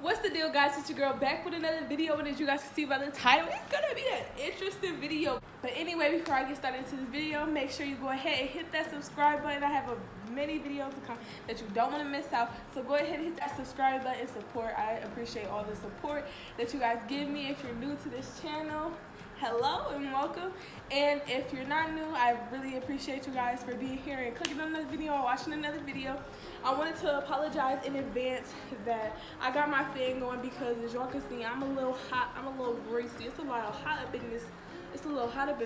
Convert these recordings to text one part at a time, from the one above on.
What's the deal, guys? It's your girl back with another video, and as you guys can see by the title, it's gonna be an interesting video. But anyway, before I get started into this video, make sure you go ahead and hit that subscribe button. I have many videos to come that you don't want to miss out, so go ahead and hit that subscribe button and support. I appreciate all the support that you guys give me. If you're new to this channel, hello and welcome, and if you're not new, I really appreciate you guys for being here and clicking on another video or watching another video. I wanted to apologize in advance that I got my fan going because, as y'all can see, I'm a little hot, I'm a little greasy. It's a little hot up in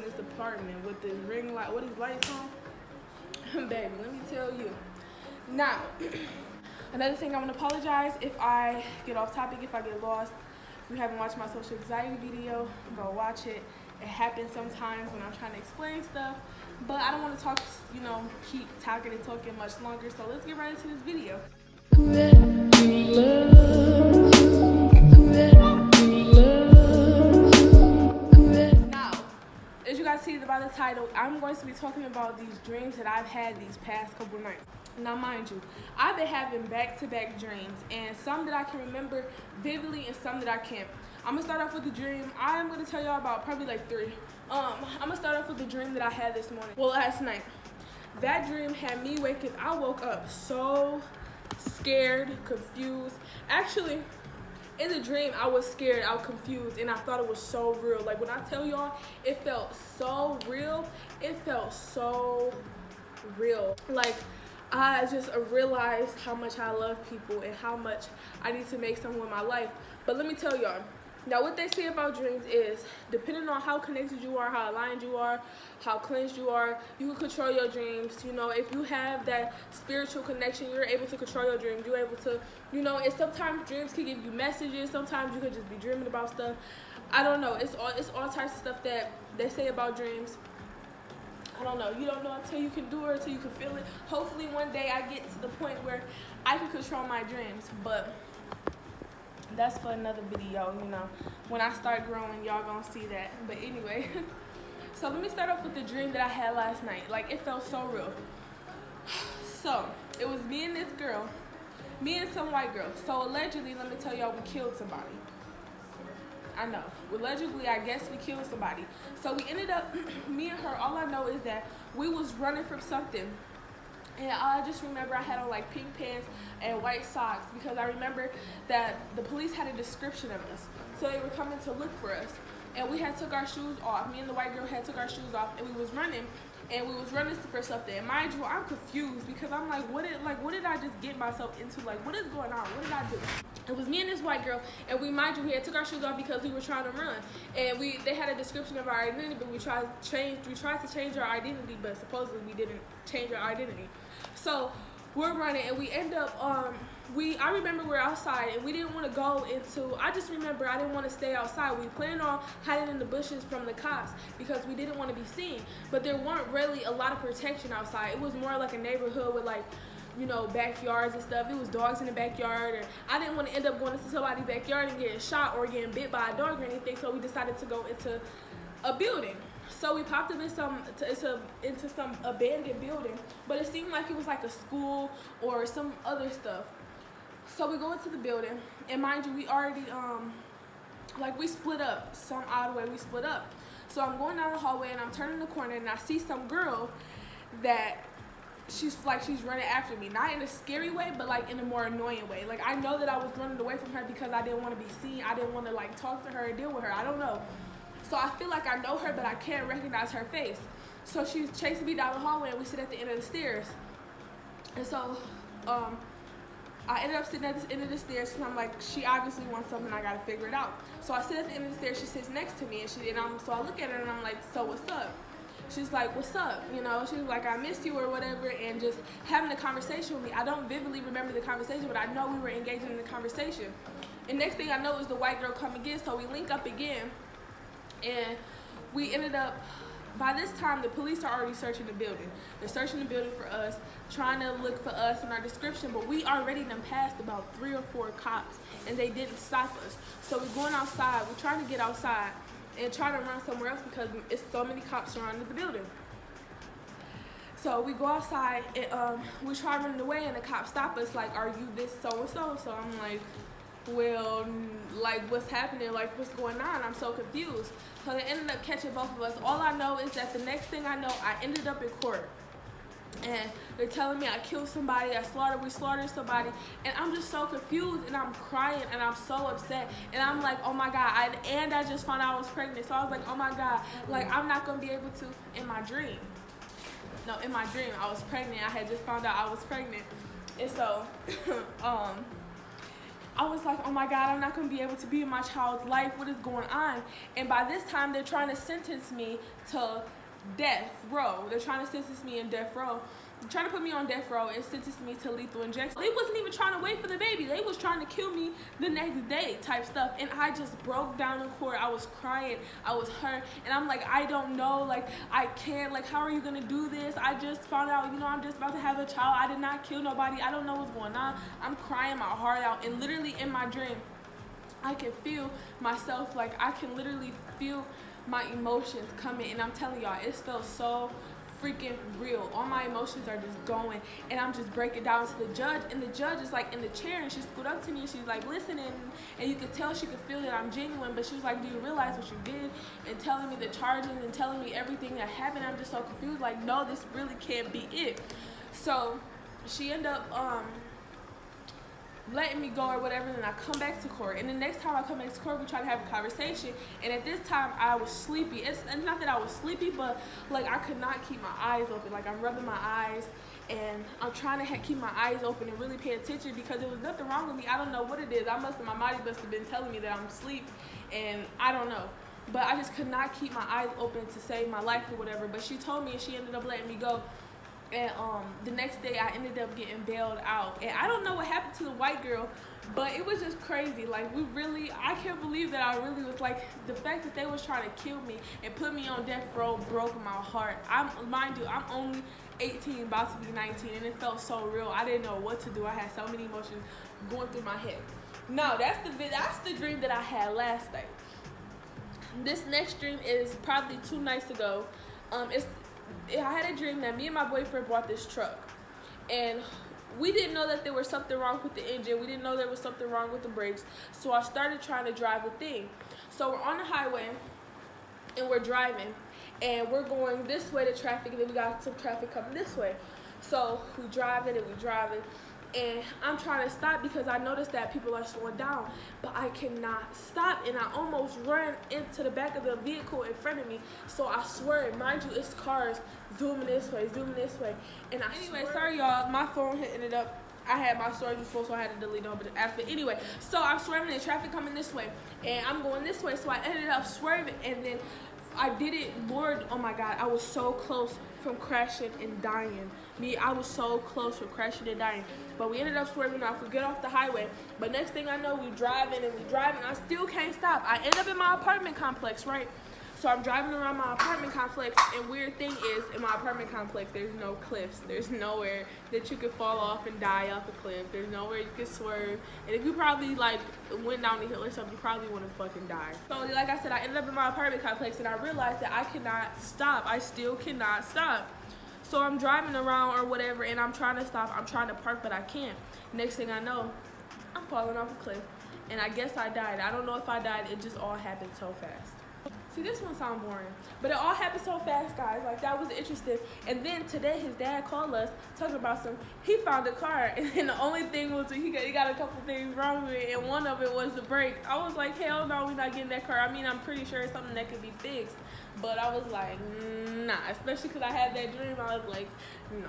this apartment with this ring light, what these lights on. Baby, let me tell you. Now, another thing, I want to apologize if I get off topic, if I get lost. If you haven't watched my social anxiety video, go watch it. It happens sometimes when I'm trying to explain stuff, but I don't want to talk, keep talking and talking much longer, so let's get right into this video. Now, as you guys see by the title, I'm going to be talking about these dreams that I've had these past couple nights. Now, mind you, I've been having back-to-back dreams, and some that I can remember vividly and some that I can't. I'm going to start off with the dream. I'm going to tell y'all about probably like three. I'm going to start off with the dream that I had this morning. Well, last night. That dream had me waking. I woke up so scared, confused. Actually, in the dream, I was scared, I was confused, and I thought it was so real. Like, when I tell y'all, it felt so real. It felt so real. Like, I just realized how much I love people and how much I need to make someone in my life. But let me tell y'all, now what they say about dreams is, depending on how connected you are, how aligned you are, how cleansed you are, you can control your dreams. If you have that spiritual connection, you're able to control your dreams. You're able to, and sometimes dreams can give you messages. Sometimes you could just be dreaming about stuff. I don't know. It's all types of stuff that they say about dreams. I don't know. You don't know until you can do it, until you can feel it. Hopefully one day I get to the point where I can control my dreams. But that's for another video, When I start growing, y'all gonna see that. But anyway, so let me start off with the dream that I had last night. Like, it felt so real. So, it was me and this girl. Me and some white girl. So, allegedly, let me tell y'all, we killed somebody. I know. Allegedly, I guess we killed somebody. So we ended up, me and her, all I know is that we was running from something. And I just remember I had on like pink pants and white socks because I remember that the police had a description of us. So they were coming to look for us. And we had took our shoes off. Me and the white girl had took our shoes off, and we was running. And we was running for something. And mind you, I'm confused because I'm like, what did I just get myself into? Like, what is going on? What did I do? It was me and this white girl, and we had took our shoes off because we were trying to run. And they had a description of our identity, but we tried to change our identity, but supposedly we didn't change our identity. So we're running, and we end up I remember we're outside, and we didn't want to go into, I just remember I didn't want to stay outside. We planned on hiding in the bushes from the cops because we didn't want to be seen. But there weren't really a lot of protection outside. It was more like a neighborhood with like, backyards and stuff. It was dogs in the backyard, and I didn't want to end up going into somebody's backyard and getting shot or getting bit by a dog or anything, so we decided to go into a building. So we popped up into some abandoned building, but it seemed like it was like a school or some other stuff. So we go into the building, and mind you, we already, we split up. Some odd way we split up. So I'm going down the hallway, and I'm turning the corner, and I see some girl that she's running after me. Not in a scary way, but like in a more annoying way. Like, I know that I was running away from her because I didn't want to be seen. I didn't want to like talk to her and deal with her. I don't know. So I feel like I know her, but I can't recognize her face. So she's chasing me down the hallway, and we sit at the end of the stairs. And so, I ended up sitting at the end of the stairs because I'm like, she obviously wants something, I gotta figure it out. So I sit at the end of the stairs, she sits next to me, so I look at her and I'm like, so what's up? She's like, what's up? She was like, I missed you or whatever, and just having a conversation with me. I don't vividly remember the conversation, but I know we were engaging in the conversation. And next thing I know is the white girl come again, so we link up again, and we ended up, by this time, the police are already searching the building. They're searching the building for us, trying to look for us in our description, but we already done passed about 3 or 4 cops, and they didn't stop us. So we're going outside. We're trying to get outside and try to run somewhere else because it's so many cops surrounding the building. So we go outside, and we try running away, and the cops stop us, like, are you this so-and-so? So I'm like, well, like, what's happening, like, what's going on? I'm so confused. So they ended up catching both of us. All I know is that the next thing I know, I ended up in court. And they're telling me I killed somebody, we slaughtered somebody, and I'm just so confused, and I'm crying, and I'm so upset, and I'm like, oh my God, I just found out I was pregnant, so I was like, oh my God, like, I'm not gonna be able to, in my dream, I was pregnant. I had just found out I was pregnant, and so, I was like, oh my God, I'm not gonna be able to be in my child's life. What is going on? And by this time, they're trying to sentence me to death row. They're trying to sentence me in death row. They're trying to put me on death row and sentence me to lethal injection. They wasn't even trying to wait for the baby. They was trying to kill me the next day type stuff. And I just broke down in court. I was crying. I was hurt. And I'm like, I don't know. Like, I can't. Like, how are you going to do this? I just found out, I'm just about to have a child. I did not kill nobody. I don't know what's going on. I'm crying my heart out. And literally in my dream, I can feel myself. Like, I can literally feel my emotions coming, and I'm telling y'all, it felt so freaking real. All my emotions are just going, and I'm just breaking down to the judge, and the judge is like in the chair, and she stood up to me, and she's like listening, and you could tell she could feel that I'm genuine, but she was like, do you realize what you did? And telling me the charges and telling me everything that happened. I'm just so confused, like, no, this really can't be it. So she ended up letting me go or whatever, and I come back to court. And the next time I come back to court, we try to have a conversation, and at this time I was sleepy. It's not that I was sleepy, but like I could not keep my eyes open. Like I'm rubbing my eyes, and I'm trying to keep my eyes open and really pay attention, because there was nothing wrong with me. I don't know what it is. My body must have been telling me that I'm asleep, and I don't know. But I just could not keep my eyes open to save my life or whatever. But she told me, and she ended up letting me go. And the next day I ended up getting bailed out. And I don't know what happened to the white girl, but it was just crazy. Like, I can't believe that I really was like, the fact that they was trying to kill me and put me on death row broke my heart. Mind you, I'm only 18, about to be 19, and it felt so real. I didn't know what to do. I had so many emotions going through my head. No, that's the dream that I had last night. This next dream is probably 2 nights ago. I had a dream that me and my boyfriend bought this truck, and we didn't know that there was something wrong with the engine. We didn't know there was something wrong with the brakes. So I started trying to drive the thing. So we're on the highway, and we're driving, and we're going this way to traffic, and then we got some traffic coming this way. So we drive it, and I'm trying to stop because I noticed that people are slowing down, but I cannot stop, and I almost run into the back of the vehicle in front of me. So I swear, mind you, it's cars zooming this way, and anyway, sorry y'all, my phone had ended up, I had my storage before, so I had to delete it, but after, anyway, so I'm swerving and traffic coming this way, and I'm going this way, so I ended up swerving, and then I did it, Lord, oh my God, I was so close from crashing and dying. I was so close from crashing and dying. But we ended up swerving off. We get off the highway. But next thing I know, we driving. I still can't stop. I end up in my apartment complex, right? So I'm driving around my apartment complex, and weird thing is, in my apartment complex, there's no cliffs. There's nowhere that you could fall off and die off a cliff. There's nowhere you could swerve. And if you probably, like, went down the hill or something, you probably wouldn't fucking die. So, like I said, I ended up in my apartment complex, and I realized that I cannot stop. I still cannot stop. So I'm driving around or whatever, and I'm trying to stop. I'm trying to park, but I can't. Next thing I know, I'm falling off a cliff. And I guess I died. I don't know if I died. It just all happened so fast. See, this one sounds boring, but it all happened so fast, guys. Like, that was interesting. And then today, his dad called us talking about he found a car, and the only thing was he got a couple things wrong with it, and one of it was the brake. I was like, hell no, we're not getting that car. I mean, I'm pretty sure it's something that could be fixed, but I was like, nah, especially because I had that dream. I was like, no.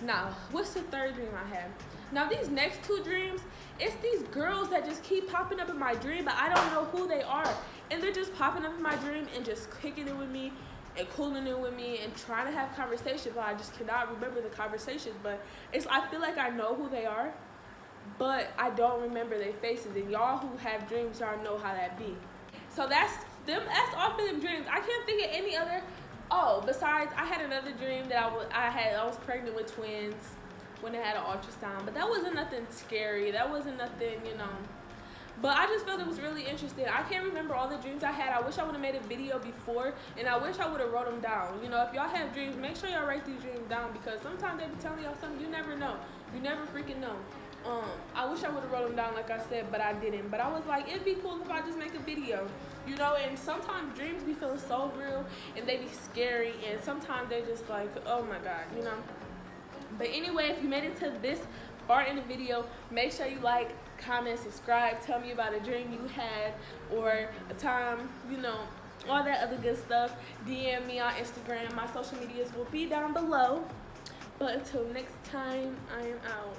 Now, what's the third dream I had? Now, these next 2 dreams, it's these girls that just keep popping up in my dream, but I don't know who they are. And they're just popping up in my dream and just kicking it with me and cooling it with me and trying to have conversation, but I just cannot remember the conversation. But I feel like I know who they are, but I don't remember their faces. And y'all who have dreams, y'all know how that be. So that's all for them dreams. I can't think of any other. Oh, besides, I had another dream that I was pregnant with twins when I had an ultrasound, but that wasn't nothing scary. That wasn't nothing, But I just felt it was really interesting. I can't remember all the dreams I had. I wish I would have made a video before, and I wish I would have wrote them down. If y'all have dreams, make sure y'all write these dreams down, because sometimes they be telling y'all something you never know. You never freaking know. I wish I would have wrote them down like I said, but I didn't. But I was like, it'd be cool if I just make a video, you know. And sometimes dreams be feeling so real and they be scary, and sometimes they just like, oh my God, you know. But anyway, if you made it to this part in the video, make sure you like, comment, subscribe, tell me about a dream you had or a time, you know, all that other good stuff. DM me on Instagram. My social medias will be down below. But until next time, I am out.